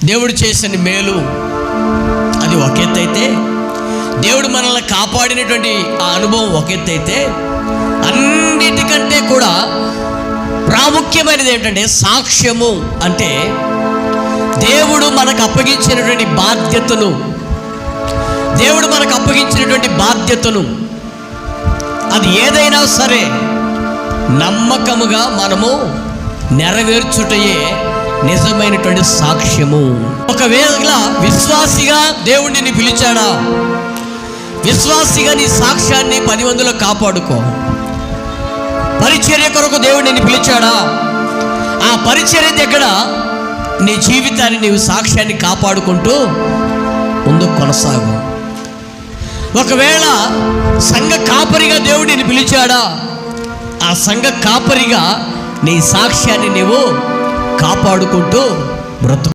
దేవుడు చేసిన మేలు అది ఒక ఎత్తు అయితే, దేవుడు మనల్ని కాపాడినటువంటి ఆ అనుభవం ఒక ఎత్తు అయితే, అన్నిటికంటే కూడా ప్రాముఖ్యమైనది ఏంటంటే సాక్ష్యము. అంటే దేవుడు మనకు అప్పగించినటువంటి బాధ్యతను, దేవుడు మనకు అప్పగించినటువంటి బాధ్యతను అది ఏదైనా సరే నమ్మకముగా మనము నెరవేర్చుటయే నిజమైనటువంటి సాక్ష్యము. ఒకవేళ విశ్వాసిగా దేవుడు నిన్ను పిలిచాడా, విశ్వాసిగా నీ సాక్ష్యాన్ని 10 మందిలో కాపాడుకో. పరిచర్య కొరకు దేవుడు నిన్ను పిలిచాడా, ఆ పరిచర్య దగ్గర నీ జీవితాన్ని, నీవు సాక్ష్యాన్ని కాపాడుకుంటూ ముందుకు కొనసాగు. ఒకవేళ సంఘ కాపరిగా దేవుడు నిన్ను పిలిచాడా, ఆ సంఘ కాపరిగా నీ సాక్ష్యాన్ని నీవు కాపాడుకుంటూ బ్రతుకు.